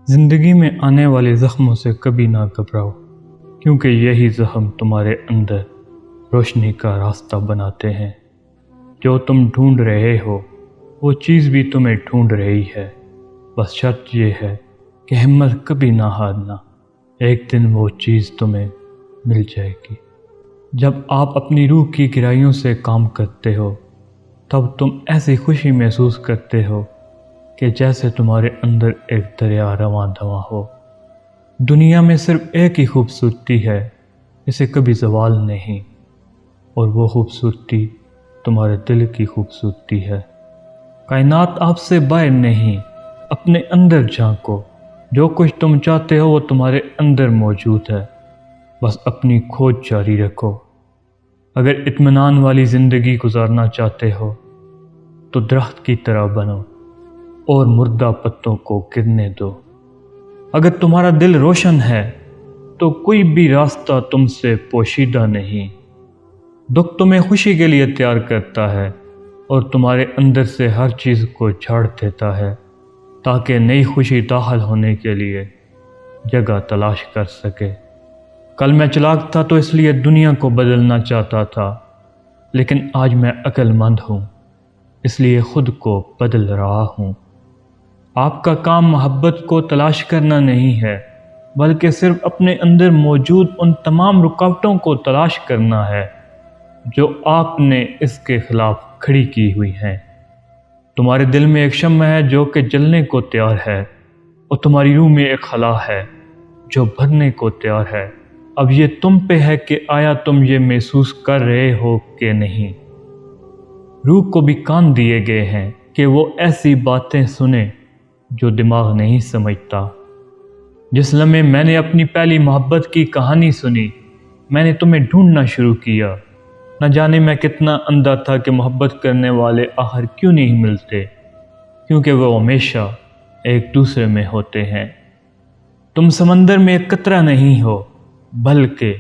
زندگی میں آنے والے زخموں سے کبھی نہ گھبراؤ، کیونکہ یہی زخم تمہارے اندر روشنی کا راستہ بناتے ہیں۔ جو تم ڈھونڈ رہے ہو وہ چیز بھی تمہیں ڈھونڈ رہی ہے، بس شرط یہ ہے کہ ہمت کبھی نہ ہارنا، ایک دن وہ چیز تمہیں مل جائے گی۔ جب آپ اپنی روح کی گہرائیوں سے کام کرتے ہو تب تم ایسی خوشی محسوس کرتے ہو کہ جیسے تمہارے اندر ایک دریا رواں دواں ہو۔ دنیا میں صرف ایک ہی خوبصورتی ہے جسے کبھی زوال نہیں، اور وہ خوبصورتی تمہارے دل کی خوبصورتی ہے۔ کائنات آپ سے باہر نہیں، اپنے اندر جھانکو، جو کچھ تم چاہتے ہو وہ تمہارے اندر موجود ہے، بس اپنی کھوج جاری رکھو۔ اگر اطمینان والی زندگی گزارنا چاہتے ہو تو درخت کی طرح بنو اور مردہ پتوں کو گرنے دو۔ اگر تمہارا دل روشن ہے تو کوئی بھی راستہ تم سے پوشیدہ نہیں۔ دکھ تمہیں خوشی کے لیے تیار کرتا ہے اور تمہارے اندر سے ہر چیز کو جھاڑ دیتا ہے تاکہ نئی خوشی داخل ہونے کے لیے جگہ تلاش کر سکے۔ کل میں چالاک تھا تو اس لیے دنیا کو بدلنا چاہتا تھا، لیکن آج میں عقل مند ہوں اس لیے خود کو بدل رہا ہوں۔ آپ کا کام محبت کو تلاش کرنا نہیں ہے، بلکہ صرف اپنے اندر موجود ان تمام رکاوٹوں کو تلاش کرنا ہے جو آپ نے اس کے خلاف کھڑی کی ہوئی ہیں۔ تمہارے دل میں ایک شمع ہے جو کہ جلنے کو تیار ہے، اور تمہاری روح میں ایک خلا ہے جو بھرنے کو تیار ہے۔ اب یہ تم پہ ہے کہ آیا تم یہ محسوس کر رہے ہو کہ نہیں۔ روح کو بھی کان دیے گئے ہیں کہ وہ ایسی باتیں سنے جو دماغ نہیں سمجھتا۔ جس لمحے میں نے اپنی پہلی محبت کی کہانی سنی، میں نے تمہیں ڈھونڈنا شروع کیا۔ نہ جانے میں کتنا اندھا تھا کہ محبت کرنے والے آخر کیوں نہیں ملتے، کیونکہ وہ ہمیشہ ایک دوسرے میں ہوتے ہیں۔ تم سمندر میں ایک قطرہ نہیں ہو، بلکہ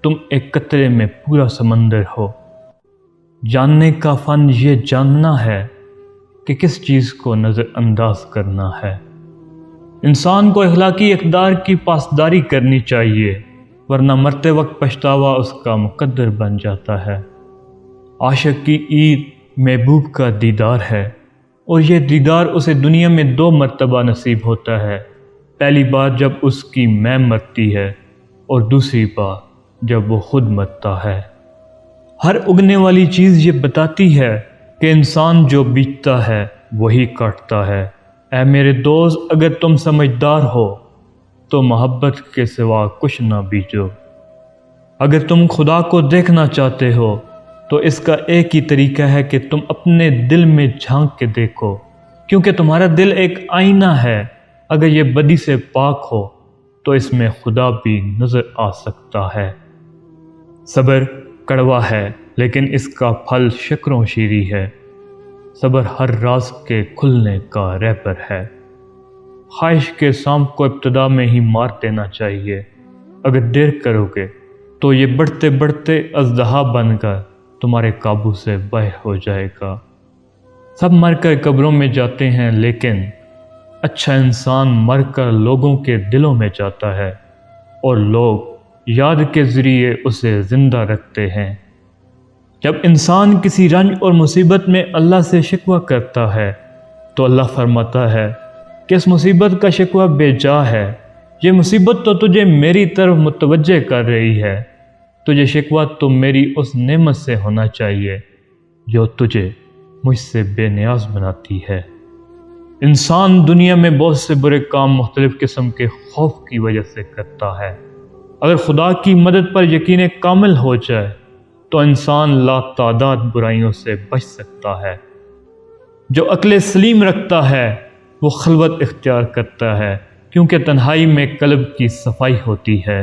تم ایک قطرے میں پورا سمندر ہو۔ جاننے کا فن یہ جاننا ہے کہ کس چیز کو نظر انداز کرنا ہے۔ انسان کو اخلاقی اقدار کی پاسداری کرنی چاہیے، ورنہ مرتے وقت پچھتاوا اس کا مقدر بن جاتا ہے۔ عاشق کی عید محبوب کا دیدار ہے، اور یہ دیدار اسے دنیا میں 2 مرتبہ نصیب ہوتا ہے۔ پہلی بار جب اس کی میں مرتی ہے، اور دوسری بار جب وہ خود مرتا ہے۔ ہر اگنے والی چیز یہ بتاتی ہے کہ انسان جو بیجتا ہے وہی کاٹتا ہے۔ اے میرے دوست، اگر تم سمجھدار ہو تو محبت کے سوا کچھ نہ بیجو۔ اگر تم خدا کو دیکھنا چاہتے ہو تو اس کا ایک ہی طریقہ ہے کہ تم اپنے دل میں جھانک کے دیکھو، کیونکہ تمہارا دل ایک آئینہ ہے۔ اگر یہ بدی سے پاک ہو تو اس میں خدا بھی نظر آ سکتا ہے۔ صبر کڑوا ہے لیکن اس کا پھل شکروں شیریں ہے۔ صبر ہر راز کے کھلنے کا رہبر ہے۔ خواہش کے سانپ کو ابتدا میں ہی مار دینا چاہیے۔ اگر دیر کرو گے تو یہ بڑھتے بڑھتے اژدہا بن کر تمہارے قابو سے باہر ہو جائے گا۔ سب مر کر قبروں میں جاتے ہیں، لیکن اچھا انسان مر کر لوگوں کے دلوں میں جاتا ہے، اور لوگ یاد کے ذریعے اسے زندہ رکھتے ہیں۔ جب انسان کسی رنج اور مصیبت میں اللہ سے شکوہ کرتا ہے تو اللہ فرماتا ہے کہ اس مصیبت کا شکوہ بے جا ہے، یہ مصیبت تو تجھے میری طرف متوجہ کر رہی ہے، تجھے شکوہ تو میری اس نعمت سے ہونا چاہیے جو تجھے مجھ سے بے نیاز بناتی ہے۔ انسان دنیا میں بہت سے برے کام مختلف قسم کے خوف کی وجہ سے کرتا ہے۔ اگر خدا کی مدد پر یقین کامل ہو جائے تو انسان لا تعداد برائیوں سے بچ سکتا ہے۔ جو عقل سلیم رکھتا ہے وہ خلوت اختیار کرتا ہے، کیونکہ تنہائی میں قلب کی صفائی ہوتی ہے۔